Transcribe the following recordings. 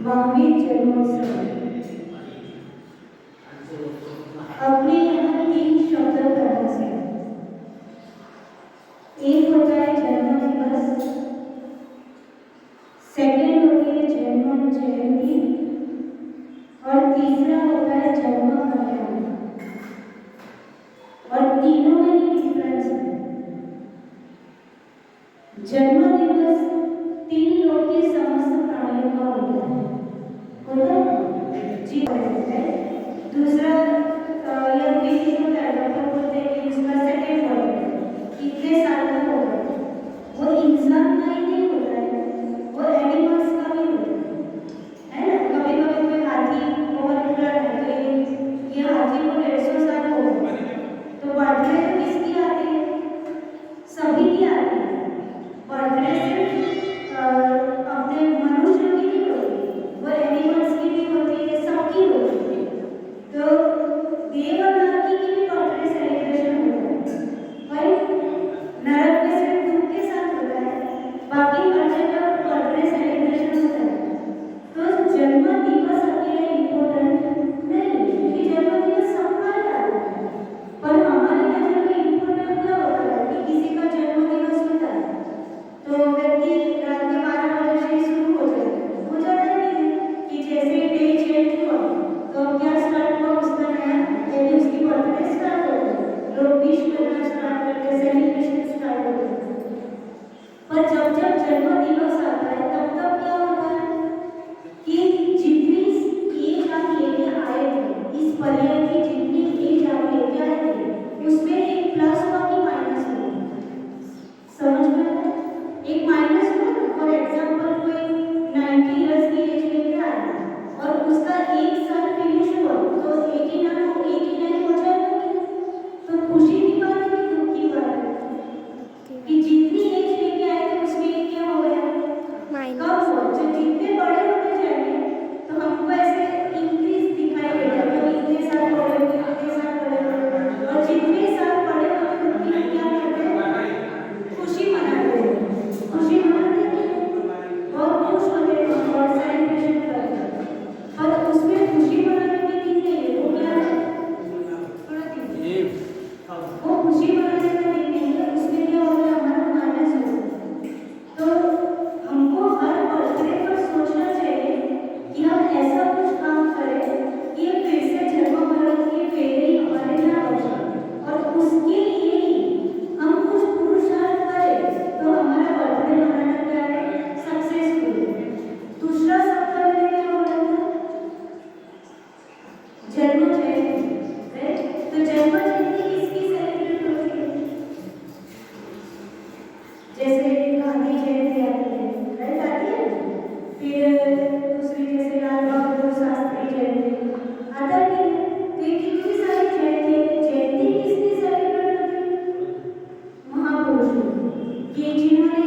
महावीर जन्मोत्सव। अपने यहाँ 3 शब्द प्रकाश है। एक होता है जन्म दिवस, सेकंड होती है जन्म जयंती और तीसरा होता है जन्म कल्याण। और तीनों में ही डिफरेंस है। जन्म दिवस 3 लोग के समस्त प्राणियों का होता है जी है। दूसरा यह बेसिक होता है, डॉक्टर बोलते हैं कि उसका सेकंड बर्थडे कितने साल का होगा, वो इंसान का ही नहीं होता है, वो एनिमल्स का भी होता है ना। कभी कभी कोई हाथी बहुत बुरा है तो ये हाथी को 150 साल होगा, तो बर्थडे तो किसकी आती है? सभी की आती है। बर्थडे सिर्फ अपने मनुष्य की नहीं होती, वो एनिमल्स की भी होती है, सबकी होती है। तो देवनागी की भी बर्थडे सेलिब्रेशन होता है भाई। नरक में सिर्फ दुख के साथ होता है, बाकी हर जगह बर्थडे सेलिब्रेशन होता है। तो जन्म दिवस अकेले इम्पोर्टेंट नहीं है, क्योंकि जन्म दिवस सबका ही आता है। पर हमारे यहाँ जन्म इम्पोर्टेंट क्या होता है कि किसी का जन्म दिवस होता है तो व्यक्ति रात के 12 बजे से शुरू हो जाता है कि जैसे डे चेंज हुआ तो अब क्या स्टार्ट हुआ, उसका नया यानी उसकी बर्थडे स्टार्ट हो गई, लोग विश करना स्टार्ट करते, सेलिब्रेशन स्टार्ट हो गए। पर जब जब जन्म दिवस आता है तब तब क्या होता है कि जितनी एज आप लेके आए थे, इस पर्याय की जितनी एज आप लेके आए थे उसमें एक प्लस हुआ कि माइनस हुआ, समझ में आया? एक माइनस हुआ ना। फॉर एग्जाम्पल कोई 90 इयर्स की एज लेके आया और उसका 1 साल फिनिश हुआ तो 89 हो जाएगा। तो खुशी की बात है कि दुख की बात है कि जितनी एज लेके आए थे उसमें क्या हो गया, कम हुआ। जो जितने बड़े होते जाएंगे तो हमको ऐसे इंक्रीज दिखाई देगा, तो इतने साल बड़े होंगे, इतने साल बड़े होंगे, और जितने साल बड़े होते उतनी क्या करते हैं, खुशी मनाते हैं, खुशी मनाते हैं, बहुत खुश होते हैं और सेलिब्रेशन करते हैं। पर उसमें खुशी मनाने की दिन नहीं है, वो क्या है, वो खुशी मनाने का दिन नहीं है, उसमें क्या हो गया, हमारा माइनस हो गया। तो हमको हर बर्थडे पर सोचना चाहिए कि हम ऐसा कुछ काम करें कि ये फिर से जन्म मरण के फेरे ही हमारे ना हो जाए, और उसके लिए ही हम कुछ पुरुषार्थ करें तो हमारा बर्थडे मनाना क्या है, सक्सेसफुल। दूसरा शब्द मैंने क्या बोला था, जन्म जयंती। तो जन्म जयंती किसकी सेलिब्रेट होती है? जैसे गांधी जयंती आती है, राइट, आती है। फिर दूसरी जैसे लाल बहादुर शास्त्री जयंती आता है। तो ये कितनी सारी जयंती है। जयंती किसकी सेलिब्रेट होती है? महापुरुषों की, जिन्होंने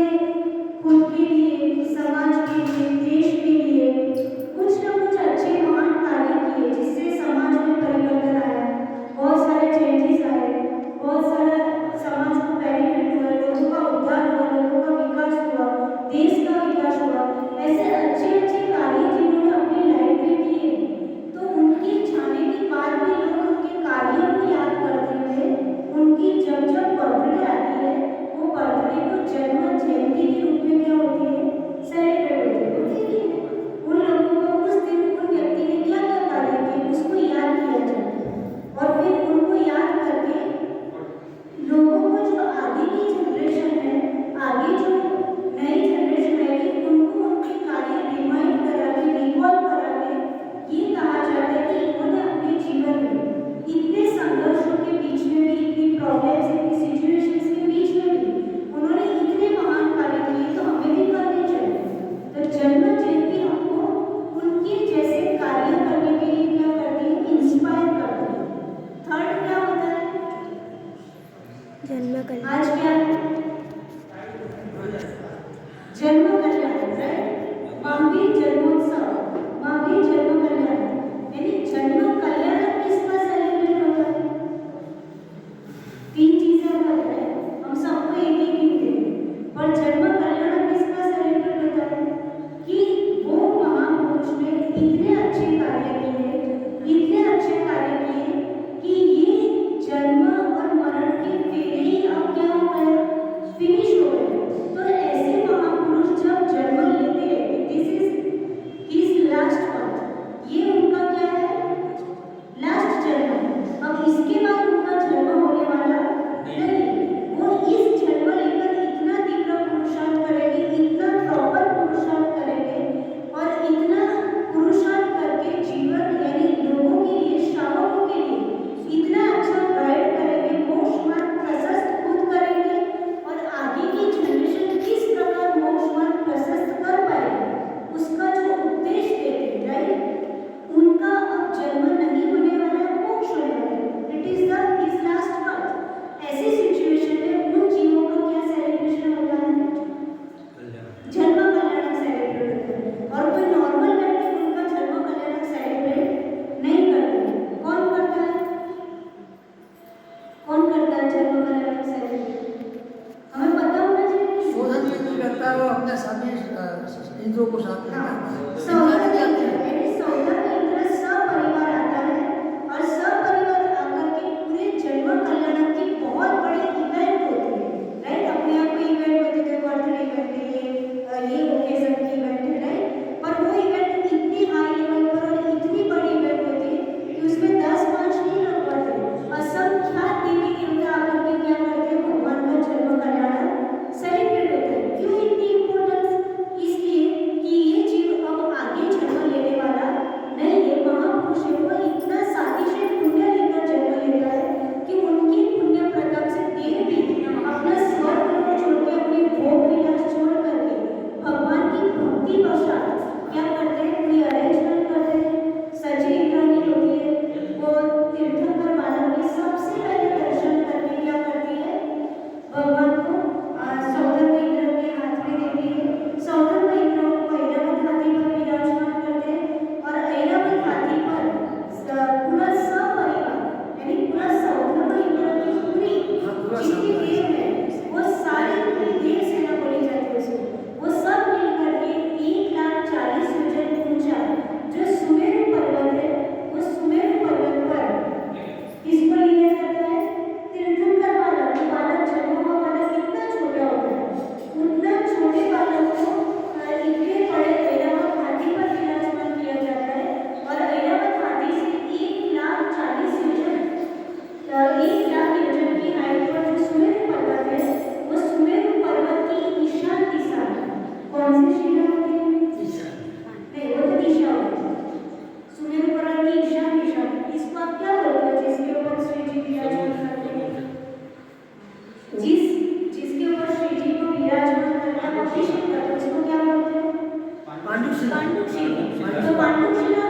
खुद के लिए, समाज के लिए, देश के लिए कुछ ना कुछ अच्छे महान कार्य किए, जिससे समाज में परिवर्तन आया, बहुत सारे चेंजेस आए, बहुत सारा समाज को बेनिफिट हुआ, लोगों का उद्धार हुआ, लोगों का विकास हुआ, देश का विकास हुआ। ऐसे अच्छे अच्छे कार्य जिन्होंने अपनी लाइफ में किए, तो उनके जाने के बाद भी लोग उनके कार्यों को याद करते हुए उनकी जब जब बर्थडे आती है वो बर्थडे को जन्म जयंती के रूप में क्या होती है, सेलिब्रेट होती है। उन लोगों को उस दिन उन व्यक्ति ने क्या क्या कार्य किए उसको याद किया जाता है, और फिर उनको याद करके लोगों को, जो आगे की जनरेशन है, आगे जो नई जनरेशन है, उनको उनके कार्य रिमाइंड करा के, रिकॉल करा के ये कहा जाता है कि इन्होंने अपने जीवन में इतने संघर्षों के बीच में भी, इतनी प्रॉब्लम्स, इतनी सिचुएशंस के बीच में भी उन्होंने इतने महान कार्य किए, तो हमें भी करने चाहिए। तो जन्म जयंती हमको उनके जैसे कार्य करने के लिए क्या करती है, इंस्पायर करती है। थर्ड क्या होता है, जन्म कल्याण। आज क्या जन्म कल्याण, राइट, महावीर जन्मोत्सव, महावीर जन्म कल्याण, यानी जन्म कल्याण किसका सेलिब्रेट होता है? 3 चीजें होता है, हम सबको एक ही दिन देते, पर जन्म कल्याण किसका सेलिब्रेट होता है कि वो महापुरुष ने वो अपने सभी इंद्रों को साथ लेता हाँ, है। सौंदर्य इंद्र, यानी सौंदर्य इंद्र सपरिवार आता है और सपरिवार आकर के पूरे जन्म कल्याण की बहुत बड़ी इवेंट होती है, राइट? अपने आप को इवेंट होती है, बर्थडे इवेंट है, ये ओकेजन की इवेंट है, राइट? पर वो इवेंट इतनी हाई लेवल पर और इतनी बड़ी इवेंट होती है कि उसमें 10-5 नहीं लग पाते, असंख्यात देवी देवता आकर के क्या करते हैं, भगवान का जन्म कल्याण सेलिब्रेट होता है। क्यों इतनी इम्पोर्टेंस? इसलिए कि ये जीव अब आगे जन्म लेने वाला नहीं है, महापुरुष है, वो इतना सातिशय पुण्य लेकर जन्म लेता है कि उनकी पुण्य प्रताप से देव भी अपना स्वर्ग को छोड़ के, अपने भोग विलास छोड़ करके भगवान की भक्ति पश्चात क्या करते हैं, पूरी अरेंजमेंट करते हैं। सची इंद्राणी होती है, वो तीर्थंकर बालक के सबसे पहले दर्शन करके क्या करती है, भगवान को सौंदर्य इंद्र के हाथ में देती है। सौंदर्य इंद्र को ऐरावत हाथी पर विराजमान करते हैं और ऐरावत हाथी पर पूरा सपरिवार, यानी पूरा सौंदर्य इंद्र की पूरी जितनी देव है, वो सारी पूरी देव सेना बोली जाती है उसको, वो सब मिलकर के 1,40,000 योजन ऊंचा जो सुमेरु पर्वत है, वो सुमेरु पर्वत पर किसको लिया जाता है, तीर्थंकर बालक। बालक जन्म हुआ बालक कितना छोटा होता है, उतना छोटे बालक को इतने बड़े ऐरावत हाथी पर विराजमान किया जाता है और ऐरावत हाथी से 1,40,000 योजन, 1,00,000 योजन की हाइट पर जो सुमेरु पर्वत है, वो सुमेरु पर्वत की ईशान दिशा है। कौन सी दिशा होती है? नहीं, वो तो दिशा होती है, सुमेरु पर्वत की ईशान दिशा। इसको आप क्या बोलते हो, जिसके ऊपर श्री जी विराजमान करते हैं? जिसके ऊपर श्री जी को विराजमान करके अभिषेक करते हैं, उसको क्या बोलते हैं? पांडुशिला। पांडुशिला। तो पांडुशिला